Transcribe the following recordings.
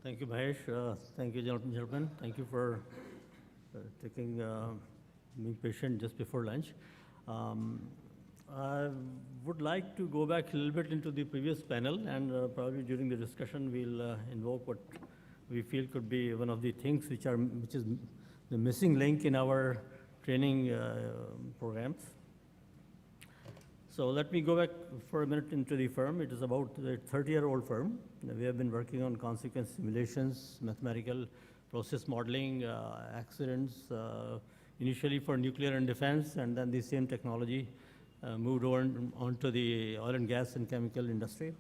Thank you, Mahesh. Thank you, gentlemen. Thank you for taking being patient just before lunch. Um, I would like to go back a little bit into the previous panel, and probably during the discussion we'll invoke what we feel could be one of the things which is the missing link in our training programs. So let me go back for a minute into the firm. It is about a 30-year-old firm. We have been working on consequence simulations, mathematical process modeling, accidents, initially for nuclear and defense, and then the same technology moved on to the oil and gas and chemical industry.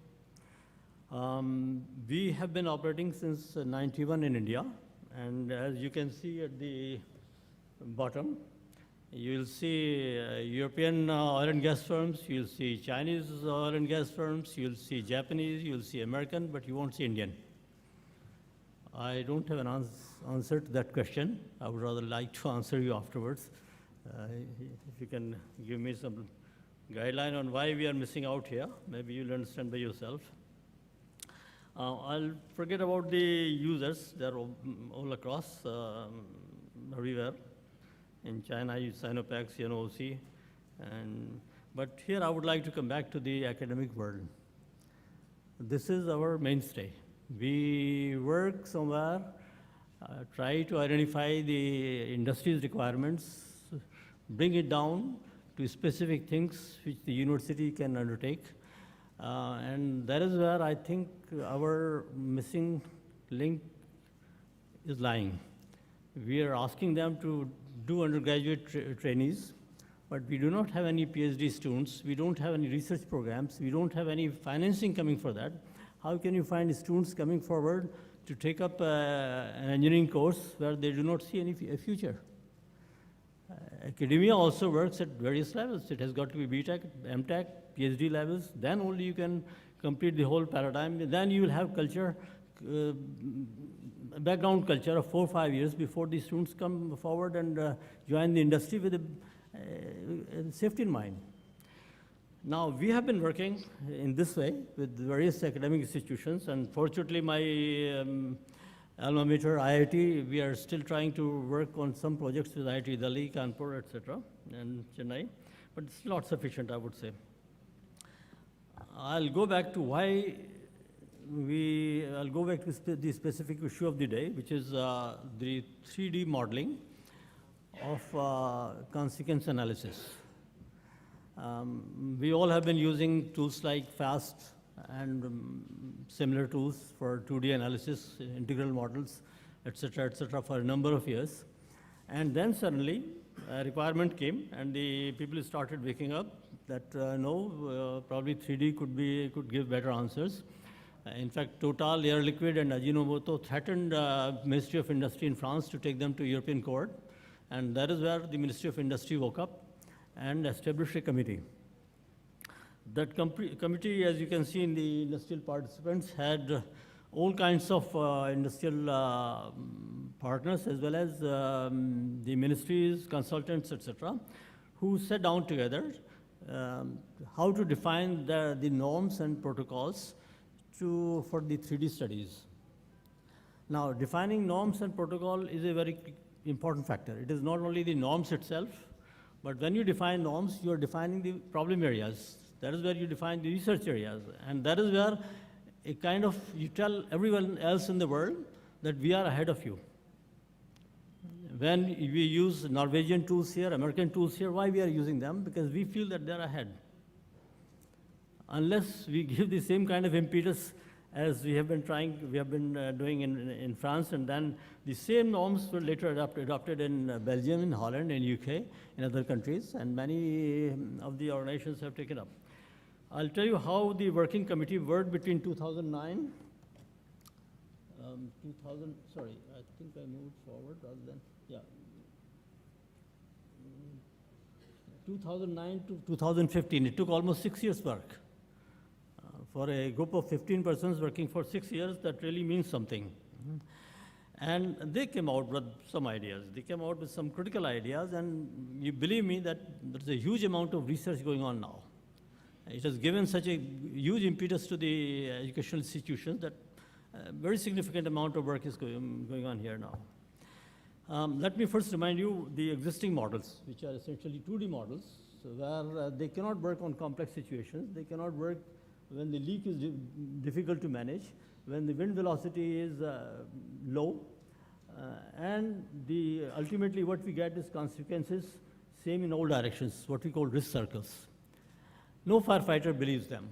We have been operating since 91 in India, and as you can see at the bottom, you'll see European oil and gas firms, you'll see Chinese oil and gas firms, you'll see Japanese, you'll see American, but you won't see Indian. I don't have an answer to that question. I would rather like to answer you afterwards. If you can give me some guideline on why we are missing out here, maybe you'll understand by yourself. I'll forget about the users. They're all across, everywhere. In China, you Sinopac, CNOC, but here I would like to come back to the academic world. This is our mainstay. We work somewhere, try to identify the industry's requirements, bring it down to specific things which the university can undertake. And that is where I think our missing link is lying. We are asking them to do undergraduate trainees, but we do not have any PhD students. We don't have any research programs. We don't have any financing coming for that. How can you find students coming forward to take up an engineering course where they do not see any future? Academia also works at various levels. It has got to be BTech, MTech, PhD levels. Then only you can complete the whole paradigm. Then you will have culture, background culture of 4 or 5 years before the students come forward and join the industry with a safety in mind. Now, we have been working in this way with various academic institutions, and fortunately my alma mater, IIT, we are still trying to work on some projects with IIT Delhi, Kanpur, etc., and Chennai, but it's not sufficient, I would say. I'll go back to I'll go back to the specific issue of the day, which is the 3D modeling of consequence analysis. We all have been using tools like FAST and similar tools for 2D analysis, integral models, etc., for a number of years. And then suddenly a requirement came, and the people started waking up that probably 3D could give better answers. In fact, Total, Air Liquide, and Ajinomoto threatened Ministry of Industry in France to take them to European court. And that is where the Ministry of Industry woke up and established a committee. That committee, as you can see in the industrial participants, had all kinds of industrial partners, as well as the ministries, consultants, etc., who sat down together how to define the norms and protocols for the 3D studies. Now, defining norms and protocol is a very important factor. It is not only the norms itself, but when you define norms, you are defining the problem areas. That is where you define the research areas. And that is where you tell everyone else in the world that we are ahead of you. When we use Norwegian tools here, American tools here, why we are using them? Because we feel that they're ahead. Unless we give the same kind of impetus as we have been doing in France, and then the same norms were later adopted in Belgium, in Holland, in UK, in other countries, and many of the organizations have taken up. I'll tell you how the working committee worked between 2009, sorry, I think I moved forward rather than, 2009 to 2015. It took almost 6 years' work. For a group of 15 persons working for 6 years, that really means something. And they came out with some ideas. They came out with some critical ideas, and you believe me that there's a huge amount of research going on now. It has given such a huge impetus to the educational institutions that Very significant amount of work is going on here now. Let me first remind you the existing models, which are essentially 2D models, so where they cannot work on complex situations. They cannot work when the leak is difficult to manage, when the wind velocity is low, and ultimately what we get is consequences same in all directions, what we call risk circles. No firefighter believes them.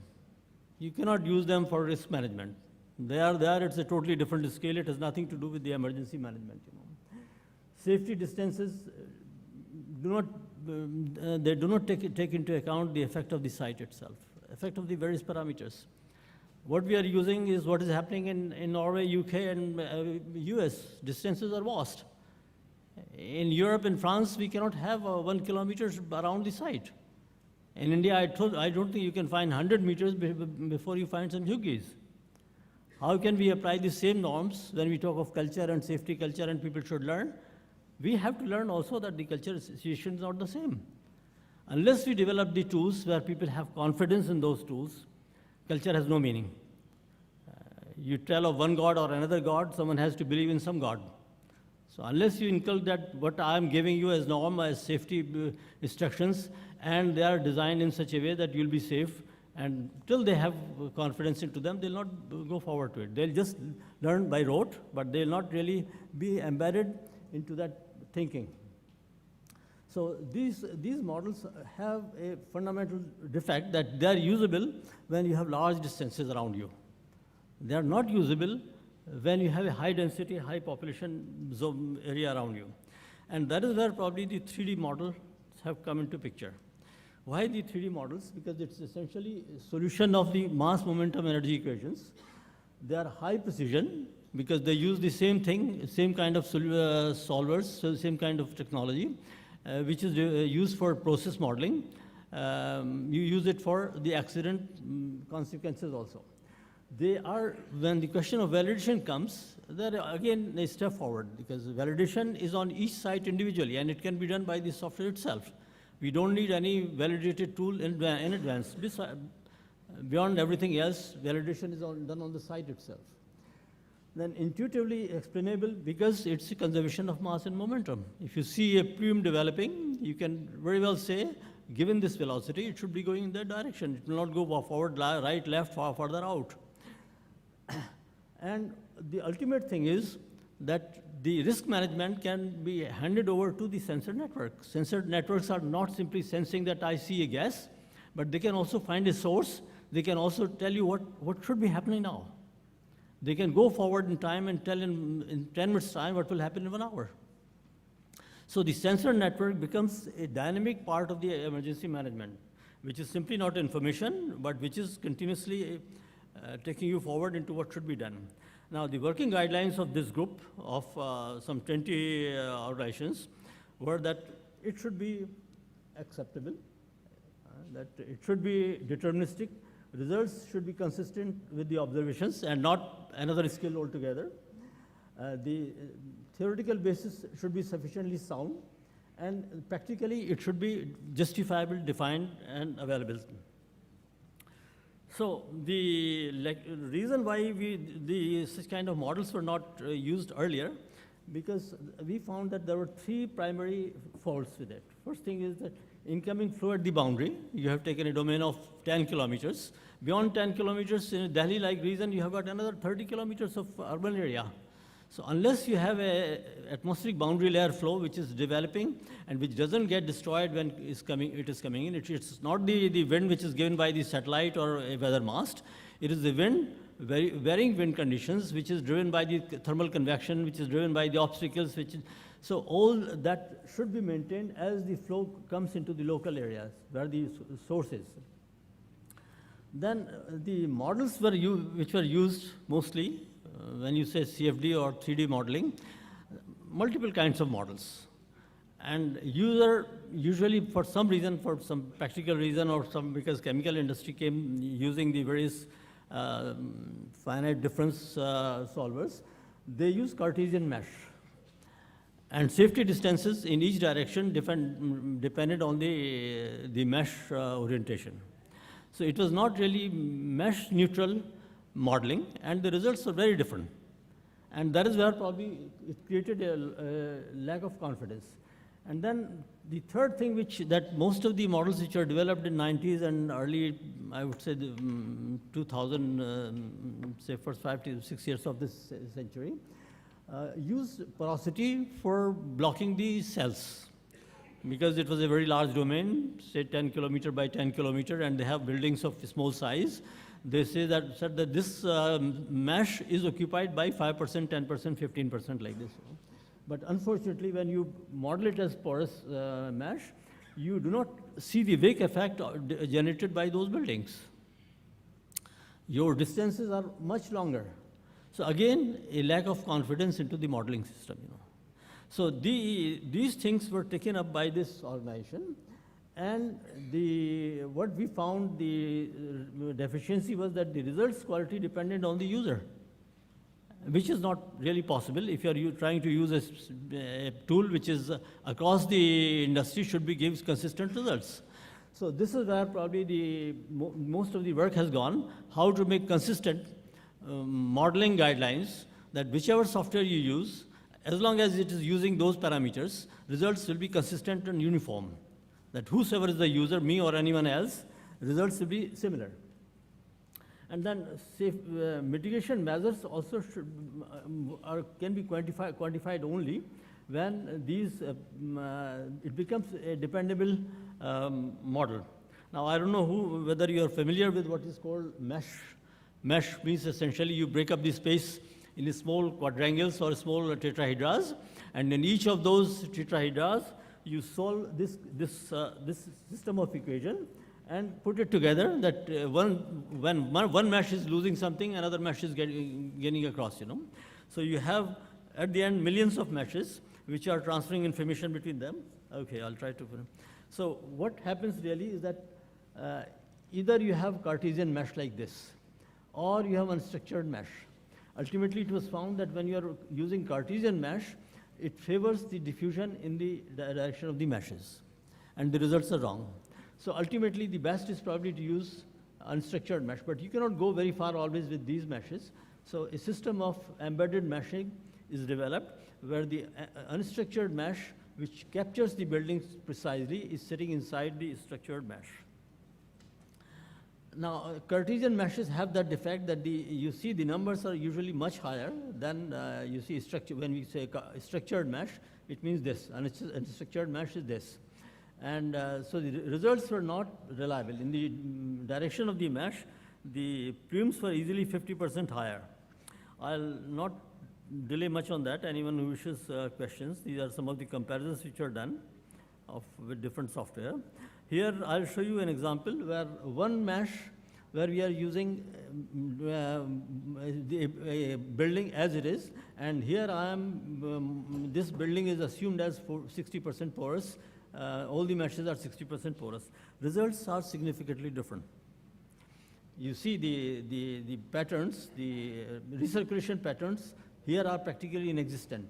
You cannot use them for risk management. They are there, it's a totally different scale. It has nothing to do with the emergency management. Safety distances they do not take into account the effect of the site itself, effect of the various parameters. What we are using is what is happening in Norway, UK, and US. Distances are vast. In Europe and France, we cannot have 1 kilometer around the site. In India, I don't think you can find 100 meters before you find some huggies. How can we apply the same norms when we talk of culture and safety culture and people should learn? We have to learn also that the culture situation is not the same. Unless we develop the tools where people have confidence in those tools, culture has no meaning. You tell of one God or another God, someone has to believe in some God. So unless you inculcate that what I am giving you as norm, as safety instructions, and they are designed in such a way that you'll be safe, and till they have confidence into them, they'll not go forward to it. They'll just learn by rote, but they'll not really be embedded into that thinking. So these models have a fundamental defect that they are usable when you have large distances around you. They are not usable when you have a high density, high population zone area around you. And that is where probably the 3D models have come into picture. Why the 3D models? Because it's essentially a solution of the mass momentum energy equations. They are high precision because they use the same thing, same kind of solvers, so same kind of technology, which is used for process modeling. You use it for the accident consequences also. They are, when the question of validation comes, they're again a step forward because validation is on each site individually and it can be done by the software itself. We don't need any validated tool in advance. Beyond everything else, validation is done on the site itself. Then intuitively explainable because it's a conservation of mass and momentum. If you see a plume developing, you can very well say, given this velocity, it should be going in that direction. It will not go forward, right, left, further out. And the ultimate thing is that the risk management can be handed over to the sensor network. Sensor networks are not simply sensing that I see a gas, but they can also find a source. They can also tell you what should be happening now. They can go forward in time and tell in 10 minutes' time what will happen in 1 hour. So the sensor network becomes a dynamic part of the emergency management, which is simply not information, but which is continuously taking you forward into what should be done. Now, the working guidelines of this group of some 20 organizations were that it should be acceptable, that it should be deterministic, results should be consistent with the observations and not another skill altogether. The theoretical basis should be sufficiently sound, and practically it should be justifiable, defined, and available. So the reason why such kind of models were not used earlier, because we found that there were 3 primary faults with it. First thing is that incoming flow at the boundary, you have taken a domain of 10 kilometers. Beyond 10 kilometers in a Delhi-like region, you have got another 30 kilometers of urban area. So unless you have a atmospheric boundary layer flow which is developing and which doesn't get destroyed when it is coming in, it's not the wind which is given by the satellite or a weather mast. It is the wind, varying wind conditions, which is driven by the thermal convection, which is driven by the obstacles, so all that should be maintained as the flow comes into the local areas where the source is. Then the models which were used mostly when you say CFD or 3D modeling, multiple kinds of models. And user usually for some reason, for some practical reason or because chemical industry came using the various finite difference solvers, they use Cartesian mesh. And safety distances in each direction depended on the mesh orientation. So it was not really mesh neutral, modeling, and the results are very different. And that is where probably it created a lack of confidence. And then the third thing that most of the models which are developed in 90s and early, I would say, 2000, say first 5 to 6 years of this century, use porosity for blocking the cells. Because it was a very large domain, say 10 kilometer by 10 kilometer, and they have buildings of small size. They say that, said that this mesh is occupied by 5%, 10%, 15% like this. But unfortunately, when you model it as porous mesh, you do not see the wake effect generated by those buildings. Your distances are much longer. So again, a lack of confidence into the modeling system. So these things were taken up by this organization, and what we found the deficiency was that the results quality depended on the user, which is not really possible if you are trying to use a tool which is across the industry gives consistent results. So this is where probably most of the work has gone, how to make consistent modeling guidelines that whichever software you use, as long as it is using those parameters, results will be consistent and uniform. That whosoever is the user, me or anyone else, results will be similar. And then mitigation measures also can be quantified only when it becomes a dependable model. Now, I don't know whether you are familiar with what is called mesh. Mesh means essentially you break up the space in small quadrangles or small tetrahedras, and in each of those tetrahedras, you solve this system of equation and put it together that when one mesh is losing something, another mesh is gaining across, So you have, at the end, millions of meshes which are transferring information between them. Okay, I'll try to. So what happens really is that either you have Cartesian mesh like this, or you have unstructured mesh. Ultimately, it was found that when you are using Cartesian mesh, it favors the diffusion in the direction of the meshes, and the results are wrong. So ultimately, the best is probably to use unstructured mesh, but you cannot go very far always with these meshes. So a system of embedded meshing is developed where the unstructured mesh, which captures the buildings precisely, is sitting inside the structured mesh. Now, Cartesian meshes have that defect that you see the numbers are usually much higher than you see when we say structured mesh, it means this, and unstructured mesh is this. And so the results were not reliable. In the direction of the mesh, the prims were easily 50% higher. I'll not delay much on that. Anyone who wishes questions, these are some of the comparisons which are done with different software. Here, I'll show you an example where one mesh where we are using a building as it is, and here this building is assumed as 60% porous. All the meshes are 60% porous. Results are significantly different. You see the patterns, the recirculation patterns here are practically inexistent.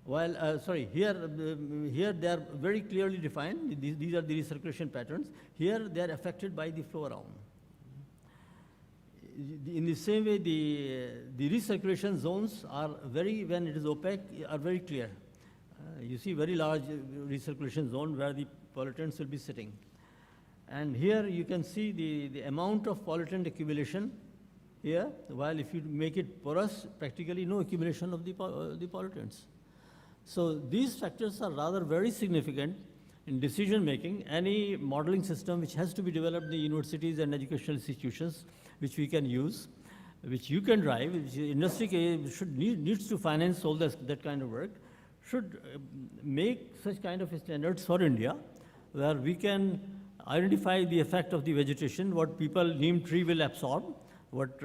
While, here they are very clearly defined. These are the recirculation patterns. Here they are affected by the flow around. In the same way, the recirculation zones are when it is opaque, are very clear. You see very large recirculation zone where the pollutants will be sitting. And here you can see the amount of pollutant accumulation here, while if you make it porous, practically no accumulation of the pollutants. So these factors are rather very significant in decision making. Any modeling system which has to be developed in the universities and educational institutions, which we can use, which you can drive, which industry needs to finance all that kind of work, should make such kind of standards for India, where we can identify the effect of the vegetation, what people neem tree will absorb, what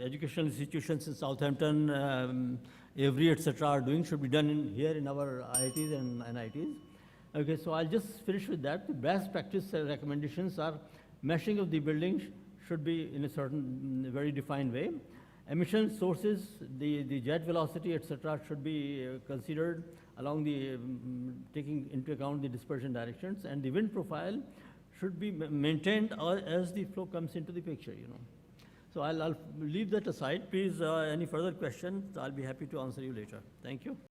educational institutions in Southampton, Avery, etc. are doing should be done here in our IITs and NITs. Okay, so I'll just finish with that. The best practice recommendations are meshing of the buildings should be in a certain, very defined way. Emission sources, the jet velocity, etc., should be considered along taking into account the dispersion directions, and the wind profile should be maintained as the flow comes into the picture. So I'll leave that aside. Please, any further questions, I'll be happy to answer you later. Thank you.